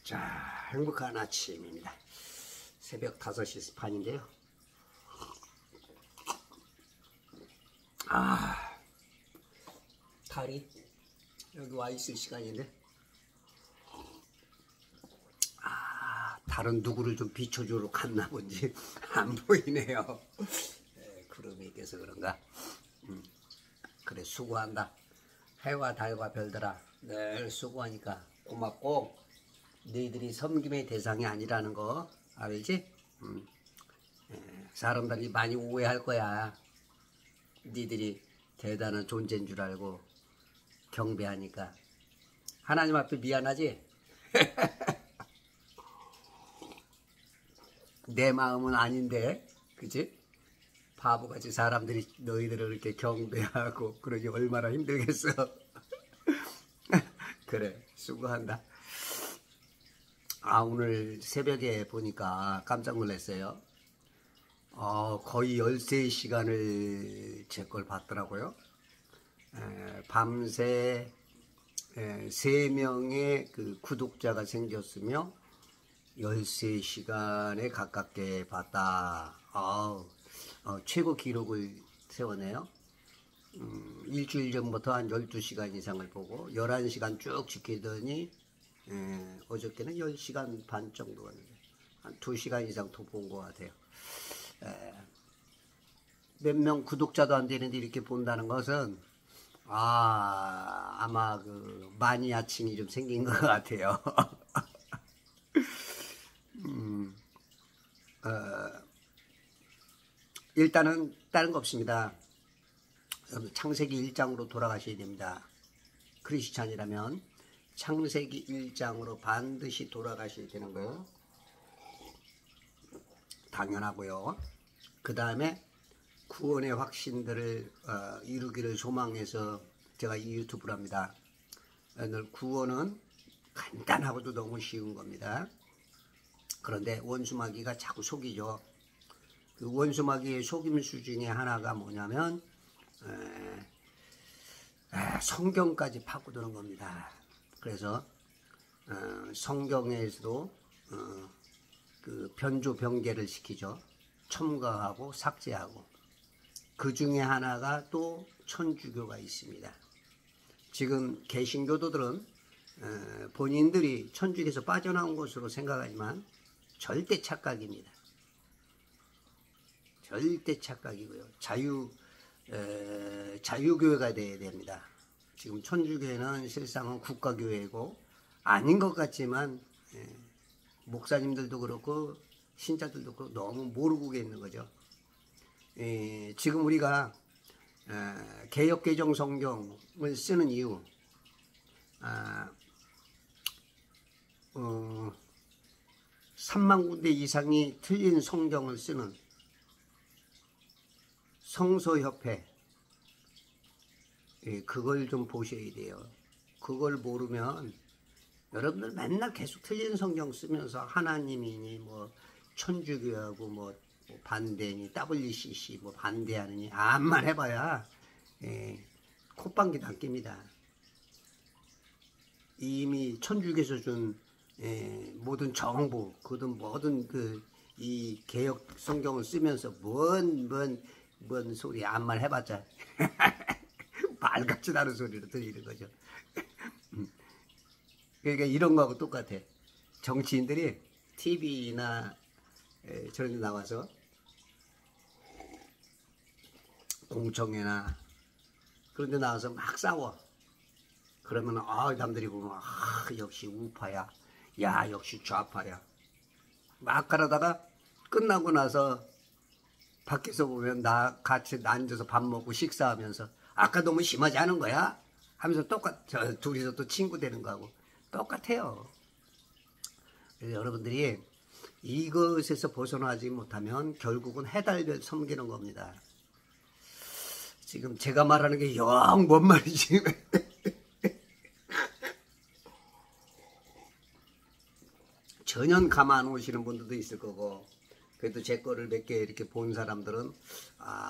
자, 행복한 아침입니다. 새벽 5시 반인데요. 달이 여기 와 있을 시간인데, 달은 누구를 좀 비춰주러 갔나 본지 안 보이네요. 구름이 껴서 그런가. 그래, 수고한다. 해와 달과 별들아, 늘 수고하니까 고맙고, 너희들이 섬김의 대상이 아니라는 거 알지? 사람들이 많이 오해할 거야. 너희들이 대단한 존재인 줄 알고 경배하니까. 하나님 앞에 미안하지? 내 마음은 아닌데, 그치? 바보같이 사람들이 너희들을 이렇게 경배하고 그러기 얼마나 힘들겠어. 그래, 수고한다. 오늘 새벽에 보니까 깜짝 놀랐어요. 거의 13시간을 제 걸 봤더라고요. 밤새 3명의 그 구독자가 생겼으며 13시간에 가깝게 봤다. 최고 기록을 세웠네요. 일주일 전부터 한 12시간 이상을 보고 11시간 쭉 지키더니 어저께는 10시간 반 정도 갔는데 한 2시간 이상 더 본 것 같아요. 몇 명 구독자도 안 되는데 이렇게 본다는 것은 아마 그 마니아층이 좀 생긴 것 같아요. 일단은 다른 거 없습니다. 창세기 1장으로 돌아가셔야 됩니다. 크리스찬이라면 창세기 1장으로 반드시 돌아가셔야 되는 거예요. 당연하고요. 그 다음에 구원의 확신들을 이루기를 소망해서 제가 이 유튜브를 합니다. 오늘 구원은 간단하고도 너무 쉬운 겁니다. 그런데 원수마귀가 자꾸 속이죠. 그 원수마귀의 속임수 중에 하나가 뭐냐면 성경까지 파고드는 겁니다. 그래서 성경에서도 그 변조 변개를 시키죠. 첨가하고 삭제하고. 그 중에 하나가 또 천주교가 있습니다. 지금 개신교도들은 본인들이 천주교에서 빠져나온 것으로 생각하지만 절대 착각입니다. 절대 착각이고요. 자유교회가 돼야 됩니다. 지금 천주교회는 실상은 국가교회고 아닌 것 같지만 목사님들도 그렇고 신자들도 그렇고 너무 모르고 있는 거죠. 지금 우리가 개역개정 성경을 쓰는 이유, 3만 군데 이상이 틀린 성경을 쓰는 성서협회, 그걸 좀 보셔야 돼요. 그걸 모르면 여러분들 맨날 계속 틀린 성경 쓰면서 하나님이니 뭐 천주교하고 뭐 반대니 WCC 뭐 반대하느니 암만 해봐야 콧방귀 안 낍니다. 이미 천주교에서 준 모든 정보, 그든 모든 이 개역 성경을 쓰면서 뭔 소리 암만 해봤자 말 같지도 않은 소리로 들리는 거죠. 그러니까 이런 거하고 똑같아. 정치인들이 TV나 저런 데 나와서 공청회나 그런 데 나와서 막 싸워. 그러면 남들이 보면 역시 우파야, 야 역시 좌파야, 막 그러다가 끝나고 나서 밖에서 보면 같이 앉아서 밥 먹고 식사하면서 아까 너무 심하지 않은 거야? 하면서 둘이서 또 친구 되는 거하고 똑같아요. 그래서 여러분들이 이것에서 벗어나지 못하면 결국은 해달별 섬기는 겁니다. 지금 제가 말하는 게 영 뭔 말이지? 전혀 가만 오시는 분들도 있을 거고, 그래도 제 거를 몇 개 이렇게 본 사람들은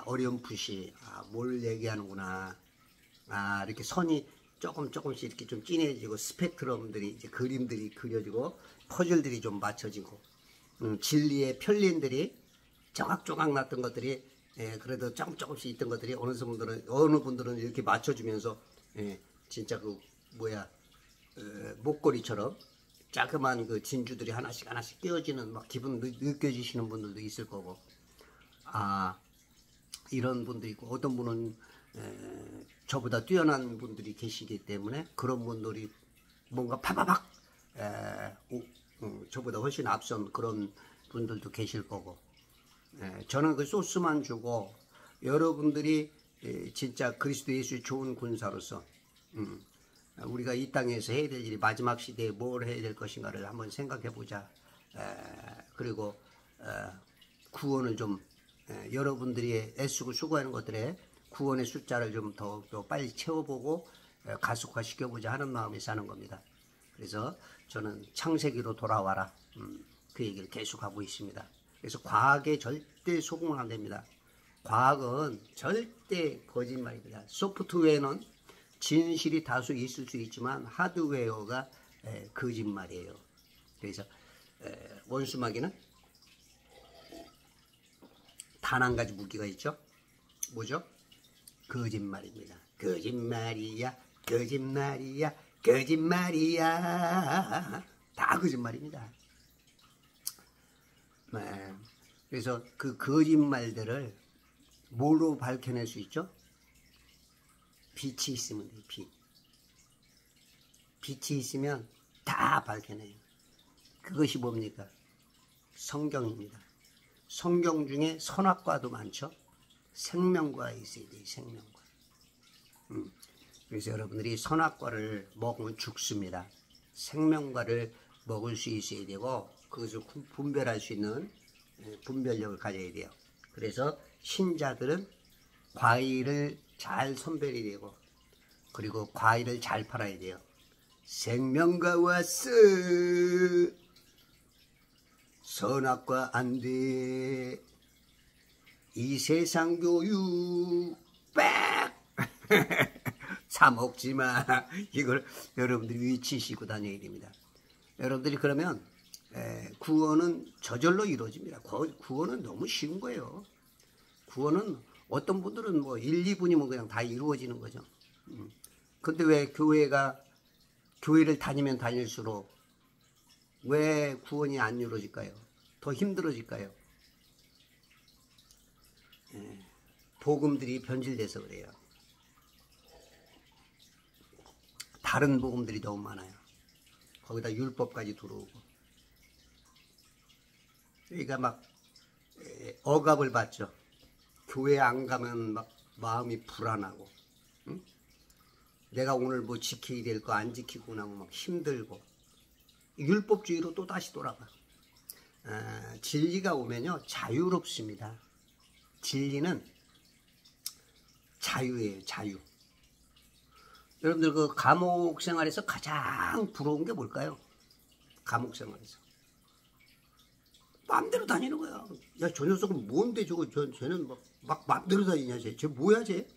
어렴풋이 뭘 얘기하는구나, 이렇게 선이 조금씩 이렇게 좀 진해지고 스펙트럼들이 이제 그림들이 그려지고 퍼즐들이 좀 맞춰지고 진리의 편린들이 조각조각 났던 것들이 그래도 조금씩 있던 것들이 어느 분들은 이렇게 맞춰주면서 진짜 그 목걸이처럼 자그만 그 진주들이 하나씩 끼어지는 막 기분 느껴지시는 분들도 있을 거고, 이런 분도 있고, 어떤 분은 저보다 뛰어난 분들이 계시기 때문에 그런 분들이 뭔가 파바박 저보다 훨씬 앞선 그런 분들도 계실 거고, 저는 그 소스만 주고 여러분들이 진짜 그리스도 예수의 좋은 군사로서 우리가 이 땅에서 해야 될 일이 마지막 시대에 뭘 해야 될 것인가를 한번 생각해 보자. 그리고 구원을 좀 여러분들이 애쓰고 수고하는 것들에 구원의 숫자를 좀 더 빨리 채워보고 가속화 시켜보자 하는 마음이 사는 겁니다. 그래서 저는 창세기로 돌아와라, 그 얘기를 계속하고 있습니다. 그래서 과학에 절대 속으면 안 됩니다. 과학은 절대 거짓말입니다. 소프트웨어는 진실이 다수 있을 수 있지만 하드웨어가 거짓말이에요. 그래서 원수마귀는 단 한 가지 무기가 있죠. 뭐죠? 거짓말입니다. 거짓말이야, 거짓말이야, 거짓말이야. 다 거짓말입니다. 그래서 그 거짓말들을 뭐로 밝혀낼 수 있죠? 빛이 있으면 돼요. 빛이 있으면 다 밝혀내요. 그것이 뭡니까? 성경입니다. 성경 중에 선악과도 많죠. 생명과 있어야 돼요. 생명과. 그래서 여러분들이 선악과를 먹으면 죽습니다. 생명과를 먹을 수 있어야 되고, 그것을 분별할 수 있는 분별력을 가져야 돼요. 그래서 신자들은 과일을 잘 선별해야 되고, 그리고 과일을 잘 팔아야 돼요. 생명과 왔어. 선악과 안 돼. 이 세상 교육 빽 사 먹지 마. 이걸 여러분들이 위치시고 다녀야 됩니다. 여러분들이 그러면 구원은 저절로 이루어집니다. 구원은 너무 쉬운 거예요. 구원은 어떤 분들은 뭐 1, 2분이면 그냥 다 이루어지는 거죠. 근데 왜 교회를 다니면 다닐수록 왜 구원이 안 이루어질까요? 더 힘들어질까요? 복음들이 변질돼서 그래요. 다른 복음들이 너무 많아요. 거기다 율법까지 들어오고. 그러니까 막 억압을 받죠. 교회 안 가면 막 마음이 불안하고, 내가 오늘 뭐 지켜야 될 거 안 지키고 나면 막 힘들고, 율법주의로 또 다시 돌아가. 진리가 오면요 자유롭습니다. 진리는 자유예요. 자유. 여러분들 그 감옥 생활에서 가장 부러운 게 뭘까요? 감옥 생활에서 마음대로 다니는 거야. 야, 저 녀석은 뭔데 저거, 쟤는 막 마음대로 다니냐, 쟤 뭐야, 쟤?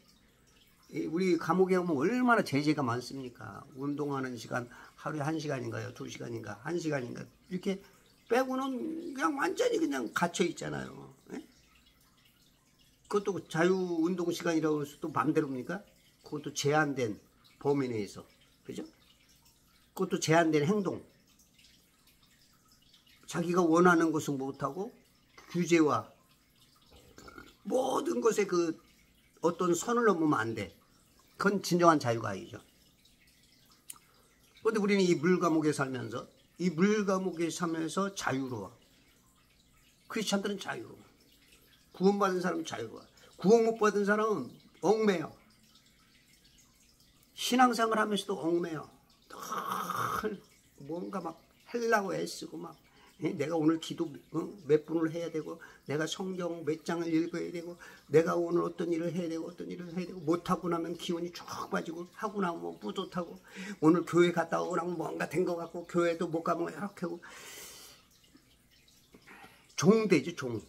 우리 감옥에 오면 얼마나 제재가 많습니까? 운동하는 시간 하루에 1시간인가요? 2시간인가? 1시간인가? 이렇게 빼고는 그냥 완전히 그냥 갇혀 있잖아요. 예? 그것도 자유운동 시간이라고 해서 또 마음대로입니까? 그것도 제한된 범위 내에서. 그죠? 그것도 제한된 행동. 자기가 원하는 것은 못하고 규제와 모든 것에 그 어떤 선을 넘으면 안 돼. 그건 진정한 자유가 아니죠. 그런데 우리는 이 물감옥에 살면서 자유로워. 크리스찬들은 자유로워. 구원받은 사람은 자유로워. 구원 못 받은 사람은 얽매여. 신앙생활 하면서도 얽매여. 늘 뭔가 막 하려고 애쓰고 막 내가 오늘 기도 몇 분을 해야 되고, 내가 성경 몇 장을 읽어야 되고, 내가 오늘 어떤 일을 해야 되고, 어떤 일을 해야 되고, 못하고 나면 기운이 쭉 빠지고, 하고 나면 뭐 뿌듯하고, 오늘 교회 갔다 오고 나면 뭔가 된 것 같고, 교회도 못 가면 이렇게 하고. 종되죠, 종.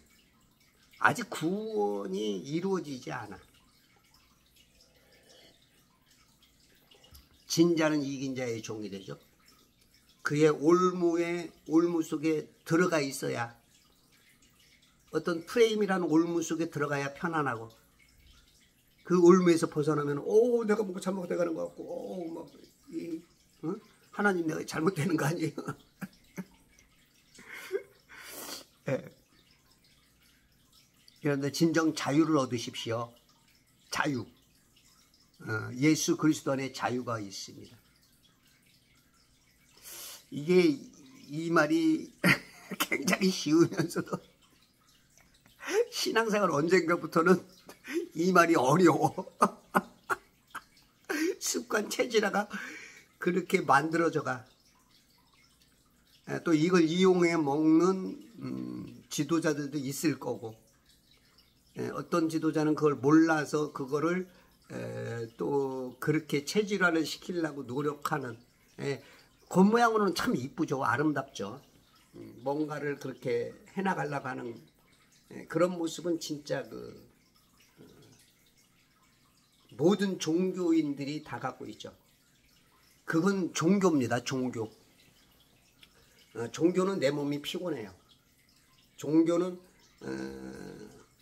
아직 구원이 이루어지지 않아. 진 자는 이긴 자의 종이 되죠. 그의 올무 속에 들어가 있어야, 어떤 프레임이라는 올무 속에 들어가야 편안하고, 그 올무에서 벗어나면 내가 뭔가 잘못돼가는 것 같고 하나님 내가 잘못되는 거 아니에요? 네. 그런데 진정 자유를 얻으십시오. 자유. 예수 그리스도 안에 자유가 있습니다. 이게 이 말이 굉장히 쉬우면서도 신앙생활 언젠가부터는 이 말이 어려워. 습관 체질화가 그렇게 만들어져가. 또 이걸 이용해 먹는 지도자들도 있을 거고, 어떤 지도자는 그걸 몰라서 그거를 또 그렇게 체질화를 시키려고 노력하는, 겉모양으로는 참 이쁘죠. 아름답죠. 뭔가를 그렇게 해나가려고 하는 그런 모습은 진짜 모든 종교인들이 다 갖고 있죠. 그건 종교입니다. 종교. 종교는 내 몸이 피곤해요. 종교는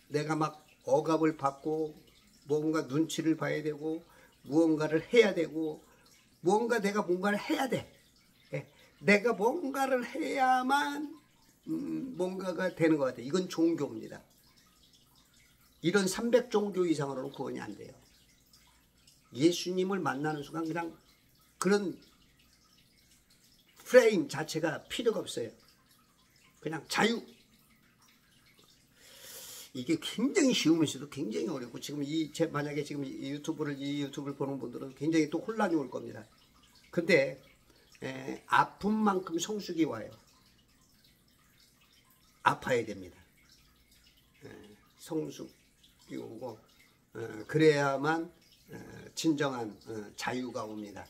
내가 막 억압을 받고 뭔가 눈치를 봐야 되고 무언가를 해야 되고 내가 뭔가를 해야 돼. 내가 뭔가를 해야만 뭔가가 되는 것 같아요. 이건 종교입니다. 이런 300종교 이상으로는 구원이 안 돼요. 예수님을 만나는 순간 그냥 그런 프레임 자체가 필요가 없어요. 그냥 자유. 이게 굉장히 쉬우면서도 굉장히 어렵고, 지금 만약에 지금 이 유튜브를 보는 분들은 굉장히 또 혼란이 올 겁니다. 근데 아픈 만큼 성숙이 와요. 아파야 됩니다. 성숙이 오고 그래야만 진정한 자유가 옵니다.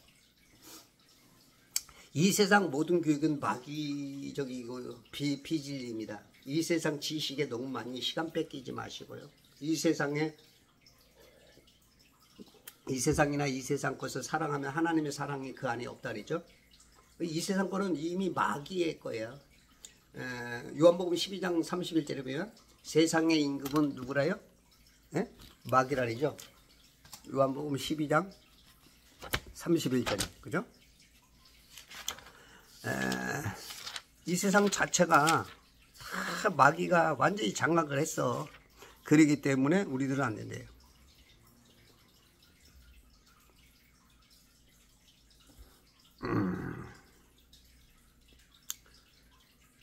이 세상 모든 교육은 마귀적이고 비진리입니다. 이 세상 지식에 너무 많이 시간 뺏기지 마시고요. 이 세상이나 이 세상 것을 사랑하면 하나님의 사랑이 그 안에 없다 그러죠. 이 세상 거는 이미 마귀의 거예요. 요한복음 12장 31절에 보면 세상의 임금은 누구라요? 마귀라 그러죠. 요한복음 12장 31절에, 그죠? 이 세상 자체가 다 마귀가 완전히 장악을 했어. 그러기 때문에 우리들은 안 된대요.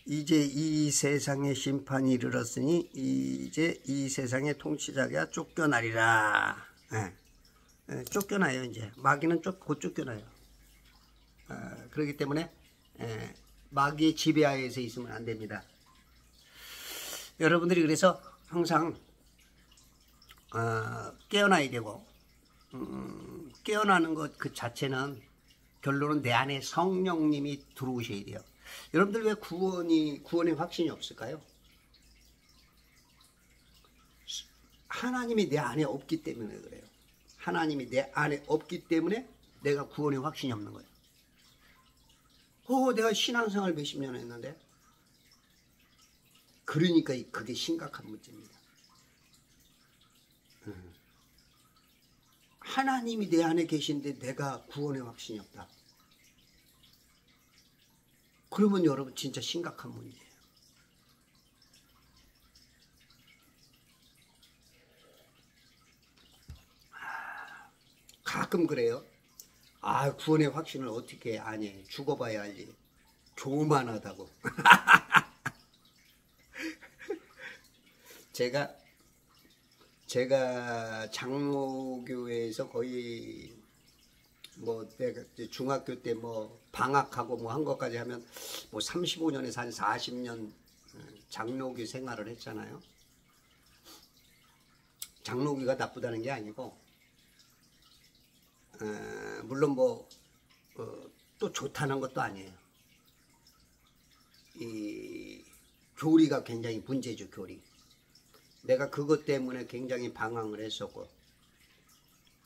이제 이 세상의 심판이 이르렀으니 이제 이 세상의 통치자가 쫓겨나리라. 쫓겨나요. 이제 마귀는 곧 쫓겨나요. 그렇기 때문에 마귀의 지배하에서 있으면 안 됩니다. 여러분들이 그래서 항상 깨어나야 되고, 깨어나는 것 그 자체는 결론은 내 안에 성령님이 들어오셔야 돼요. 여러분들 왜 구원의 확신이 없을까요? 하나님이 내 안에 없기 때문에 그래요. 하나님이 내 안에 없기 때문에 내가 구원의 확신이 없는 거예요. 내가 신앙생활 몇십 년 했는데, 그러니까 그게 심각한 문제입니다. 하나님이 내 안에 계신데 내가 구원의 확신이 없다. 그러면 여러분 진짜 심각한 문제예요. 가끔 그래요. 구원의 확신을 어떻게 아니? 죽어봐야 알지. 교만하다고. 제가 장로교회에서 거의 내가 중학교 때 방학하고 한 것까지 하면 35년에서 한 40년 장로교 생활을 했잖아요. 장로교가 나쁘다는 게 아니고, 물론 또 좋다는 것도 아니에요. 이 교리가 굉장히 문제죠. 교리. 내가 그것 때문에 굉장히 방황을 했었고,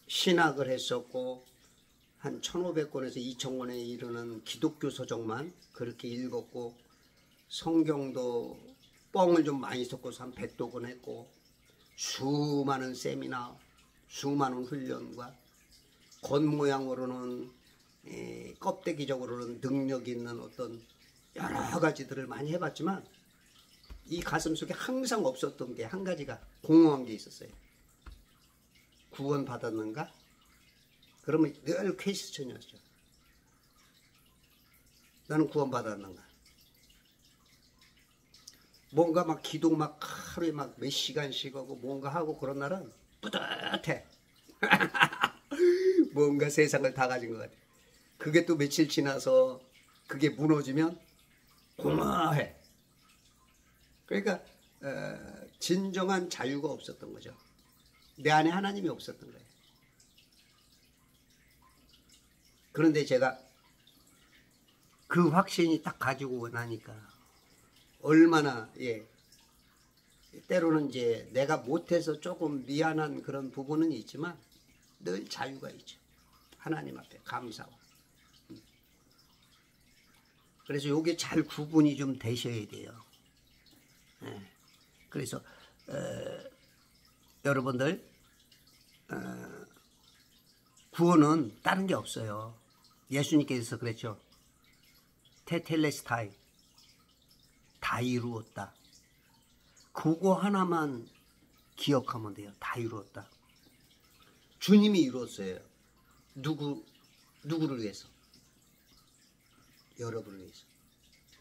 신학을 했었고, 한 1500권에서 2000권에 이르는 기독교 서적만 그렇게 읽었고, 성경도 뻥을 좀 많이 섞어서 한 100권 했고, 수많은 세미나, 수많은 훈련과 겉모양으로는 껍데기적으로는 능력 있는 어떤 여러 가지들을 많이 해봤지만, 이 가슴 속에 항상 없었던 게 한 가지가 공허한 게 있었어요. 구원 받았는가? 그러면 늘 퀘스천이었죠. 나는 구원 받았는가? 뭔가 막 기도 막 하루에 막 몇 시간씩 하고 뭔가 하고 그런 날은 뿌듯해. 뭔가 세상을 다 가진 것 같아. 그게 또 며칠 지나서 그게 무너지면 공허해. 그러니까 진정한 자유가 없었던 거죠. 내 안에 하나님이 없었던 거예요. 그런데 제가 그 확신이 딱 가지고 나니까 얼마나, 때로는 이제 내가 못해서 조금 미안한 그런 부분은 있지만 늘 자유가 있죠. 하나님 앞에 감사와. 그래서 이게 잘 구분이 좀 되셔야 돼요. 그래서 여러분들 구원은 다른 게 없어요. 예수님께서 그랬죠. 테텔레스타이, 다 이루었다. 그거 하나만 기억하면 돼요. 다 이루었다. 주님이 이루었어요. 누구를 위해서? 여러분을 위해서,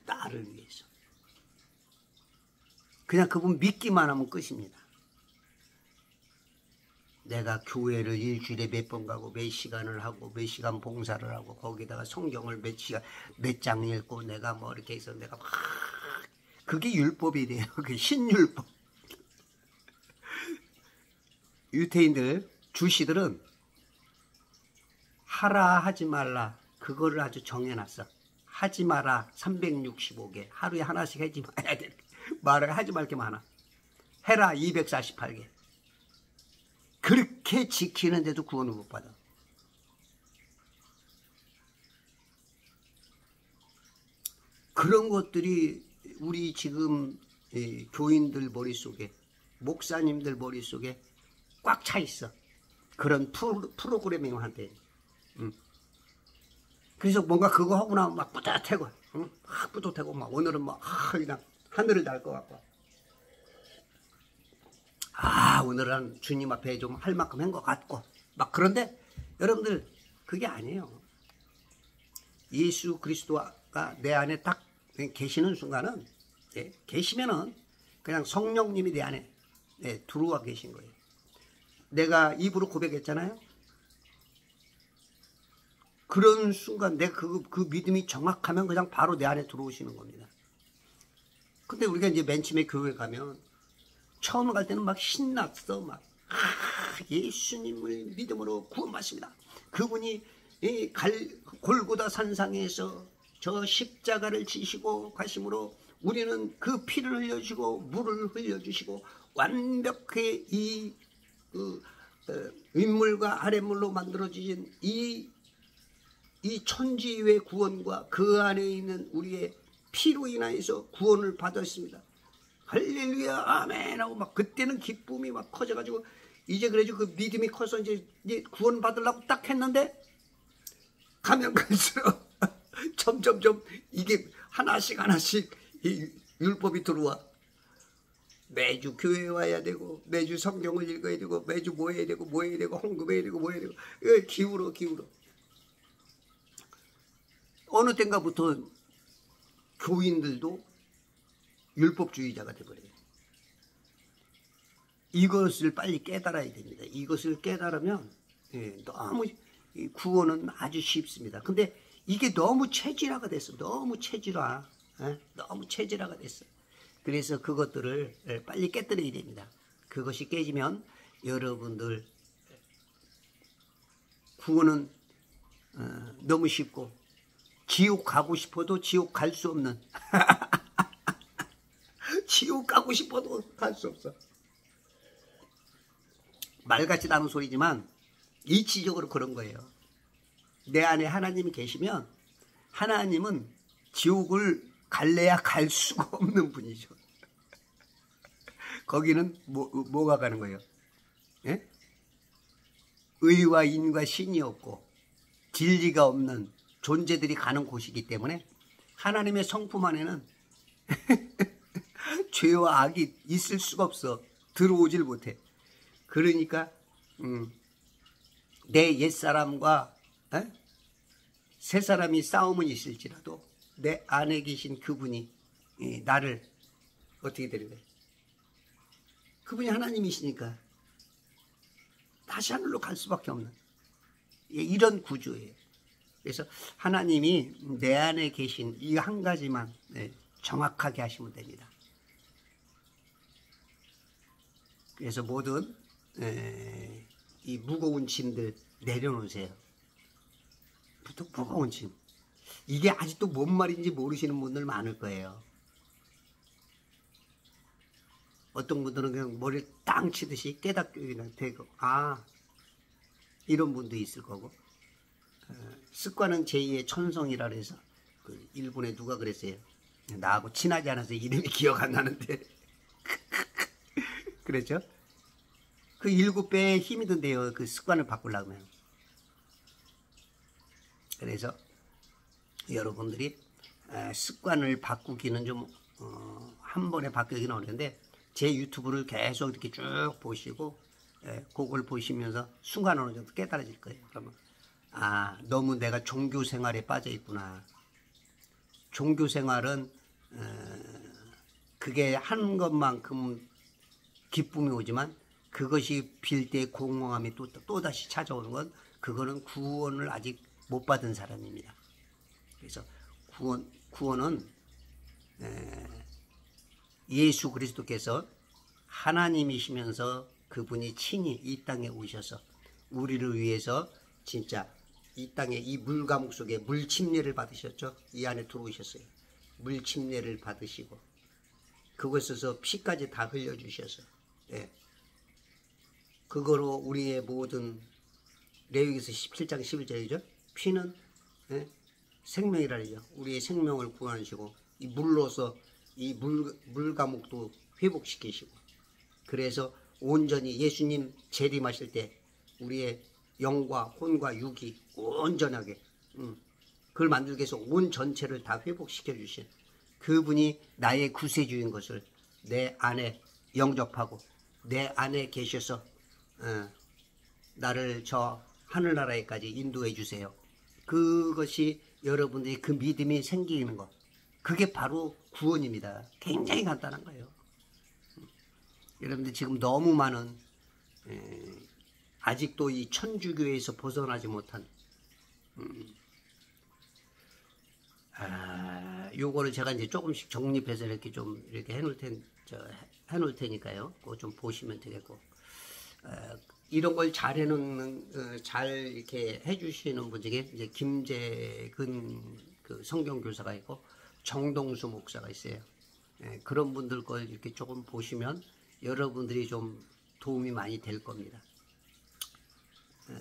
나를 위해서. 그냥 그분 믿기만 하면 끝입니다. 내가 교회를 일주일에 몇 번 가고 몇 시간을 하고 몇 시간 봉사를 하고 거기다가 성경을 몇 시간 몇 장 읽고 내가 뭐 이렇게 해서 내가 막 그게 율법이래요. 그게 신율법. 유태인들 주시들은 하라 하지 말라 그거를 아주 정해놨어. 하지 마라 365개 하루에 하나씩 하지 마야 돼. 말을 하지 말 게 많아. 해라 248개. 그렇게 지키는데도 구원을 못 받아. 그런 것들이 우리 지금 교인들 머릿속에, 목사님들 머릿속에 꽉 차 있어. 그런 프로그래밍한테. 그래서 뭔가 그거 하고 나면 막 뿌듯하고, 막 뿌듯하고, 막 오늘은 막 그냥 하늘을 날 것 같고. 오늘은 주님 앞에 좀 할 만큼 한 것 같고 막. 그런데 여러분들 그게 아니에요. 예수 그리스도가 내 안에 딱 계시는 순간은, 계시면은 그냥 성령님이 내 안에 들어와 계신 거예요. 내가 입으로 고백했잖아요. 그런 순간 내가 그 믿음이 정확하면 그냥 바로 내 안에 들어오시는 겁니다. 근데 우리가 이제 맨 처음에 교회 가면 처음 갈 때는 막 신났어. 막 예수님을 믿음으로 구원받습니다. 그분이 골고다 산상에서 저 십자가를 지시고 가심으로 우리는 그 피를 흘려주시고 물을 흘려주시고 완벽히 이 윗물과 아랫물로 만들어진 이 천지의 구원과 그 안에 있는 우리의 피로 인하여서 구원을 받았습니다. 할렐루야 아멘 하고 막 그때는 기쁨이 막 커져가지고 이제 그래가지고 그 믿음이 커서 이제 구원 받으려고 딱 했는데 가면 갈수록 점점점 이게 하나씩 이 율법이 들어와. 매주 교회에 와야 되고 매주 성경을 읽어야 되고 매주 뭐 해야 되고 헌금해야 되고 뭐 해야 되고 기울어. 어느 땐가부터 교인들도 율법주의자가 되어버려요. 이것을 빨리 깨달아야 됩니다. 이것을 깨달으면 너무 구원은 아주 쉽습니다. 근데 이게 너무 체질화가 됐어. 너무 체질화가 됐어. 그래서 그것들을 빨리 깨뜨려야 됩니다. 그것이 깨지면 여러분들 구원은 너무 쉽고 지옥 가고 싶어도 지옥 갈 수 없는 지옥 가고 싶어도 갈 수 없어. 말 같지도 않은 소리지만 이치적으로 그런 거예요. 내 안에 하나님이 계시면 하나님은 지옥을 갈래야 갈 수가 없는 분이죠. 거기는 뭐가 가는 거예요? 예? 의와 인과 신이 없고 진리가 없는 존재들이 가는 곳이기 때문에 하나님의 성품 안에는 죄와 악이 있을 수가 없어. 들어오질 못해. 그러니까 내 옛사람과 새사람이 싸움은 있을지라도 내 안에 계신 그분이 나를 어떻게 되는 거예요? 그분이 하나님이시니까 다시 하늘로 갈 수밖에 없는 이런 구조예요. 그래서 하나님이 내 안에 계신 이 한 가지만 정확하게 하시면 됩니다. 그래서 모든 이 무거운 짐들 내려놓으세요. 무거운 짐. 이게 아직도 뭔 말인지 모르시는 분들 많을 거예요. 어떤 분들은 그냥 머리를 땅 치듯이 깨닫게 그냥 되고, 이런 분도 있을 거고. 습관은 제2의 천성이라 해서 그 일본에 누가 그랬어요. 나하고 친하지 않아서 이름이 기억 안 나는데 그랬죠. 그 7배의 힘이 든대요. 그 습관을 바꾸려고 하면. 그래서 여러분들이 습관을 바꾸기는 좀 한 번에 바꾸기는 어려운데 제 유튜브를 계속 이렇게 쭉 보시고 그걸 보시면서 순간 어느 정도 깨달아질 거예요. 그러면 너무 내가 종교 생활에 빠져 있구나. 종교 생활은 그게 하는 것만큼 기쁨이 오지만 그것이 빌 때 공허함이 또다시 찾아오는 건 그거는 구원을 아직 못 받은 사람입니다. 그래서 구원은 예수 그리스도께서 하나님이시면서 그분이 친히 이 땅에 오셔서 우리를 위해서 진짜 이 땅에 이 물감옥 속에 물침례를 받으셨죠. 이 안에 들어오셨어요. 물침례를 받으시고 그곳에서 피까지 다 흘려주셔서 그거로 우리의 모든 레위기서 17장 11절이죠. 피는 생명이라죠. 우리의 생명을 구원하시고 이 물로서 이 물감옥도 회복시키시고 그래서 온전히 예수님 재림하실 때 우리의 영과 혼과 육이 온전하게 그걸 만들기 위해서 온 전체를 다 회복시켜 주신 그분이 나의 구세주인 것을 내 안에 영접하고 내 안에 계셔서 나를 저 하늘나라에까지 인도해 주세요. 그것이 여러분들이 그 믿음이 생기는 것, 그게 바로 구원입니다. 굉장히 간단한 거예요. 여러분들 지금 너무 많은 아직도 이 천주교에서 벗어나지 못한 요거를 제가 이제 조금씩 정립해서 이렇게 좀 이렇게 해놓을 테니까요. 그거 좀 보시면 되겠고 이런 걸 잘 해놓는 잘 이렇게 해주시는 분 중에 이제 김재근 그 성경교사가 있고 정동수 목사가 있어요. 그런 분들 걸 이렇게 조금 보시면 여러분들이 좀 도움이 많이 될 겁니다.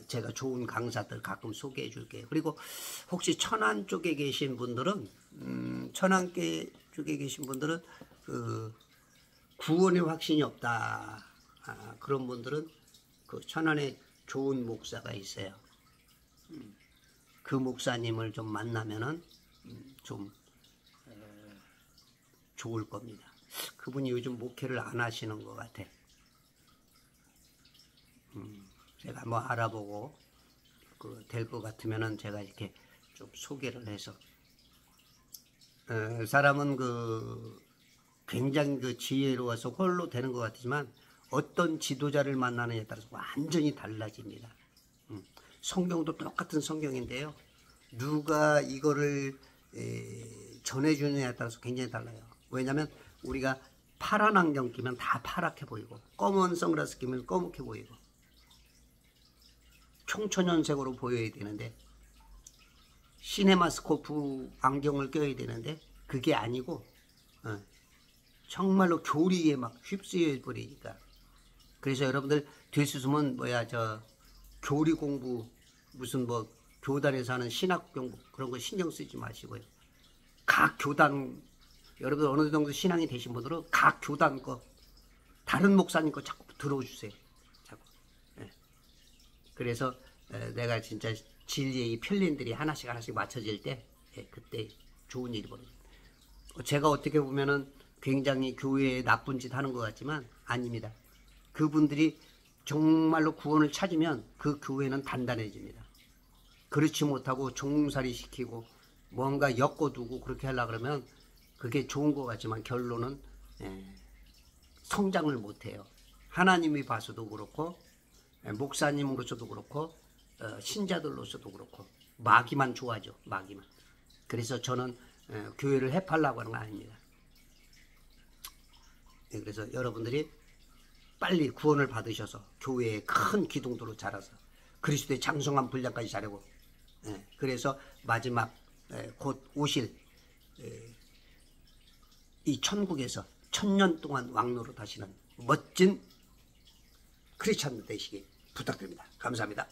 제가 좋은 강사들 가끔 소개해 줄게요. 그리고 혹시 천안 쪽에 계신 분들은 천안 쪽에 계신 분들은 그 구원의 확신이 없다. 그런 분들은 그 천안에 좋은 목사가 있어요. 그 목사님을 좀 만나면은 좀 좋을 겁니다. 그분이 요즘 목회를 안 하시는 것 같아. 제가 뭐 알아보고 될 것 같으면은 제가 이렇게 좀 소개를 해서 사람은 굉장히 지혜로워서 홀로 되는 것 같지만 어떤 지도자를 만나느냐에 따라서 완전히 달라집니다. 성경도 똑같은 성경인데요. 누가 이거를 전해주느냐에 따라서 굉장히 달라요. 왜냐하면 우리가 파란 안경 끼면 다 파랗게 보이고 검은 선글라스 끼면 검게 보이고 청천연색으로 보여야 되는데 시네마스코프 안경을 껴야 되는데 그게 아니고 정말로 교리에 막 휩쓰여 버리니까. 그래서 여러분들 되수으면 교리 공부 무슨 교단에서 하는 신학 공부 그런 거 신경 쓰지 마시고요. 각 교단 여러분 어느 정도 신앙이 되신 분들은 각 교단 거 다른 목사님 거 자꾸 들어주세요. 자꾸. 예. 그래서 내가 진짜 진리의 이 편린들이 하나씩 맞춰질 때 그때 좋은 일이 벌어져요. 제가 어떻게 보면은 굉장히 교회에 나쁜 짓 하는 것 같지만 아닙니다. 그분들이 정말로 구원을 찾으면 그 교회는 단단해집니다. 그렇지 못하고 종살이 시키고 뭔가 엮어두고 그렇게 하려고 그러면 그게 좋은 것 같지만 결론은 성장을 못해요. 하나님이 봐서도 그렇고 목사님으로서도 그렇고 신자들로서도 그렇고 마귀만 좋아하죠. 마귀만. 그래서 저는 교회를 해파려고 하는 거 아닙니다. 그래서 여러분들이 빨리 구원을 받으셔서 교회의 큰 기둥도로 자라서 그리스도의 장성한 분량까지 자라고 그래서 마지막 곧 오실 이 천국에서 1000년 동안 왕노릇 하시는 멋진 크리스찬 되시기 부탁드립니다. 감사합니다.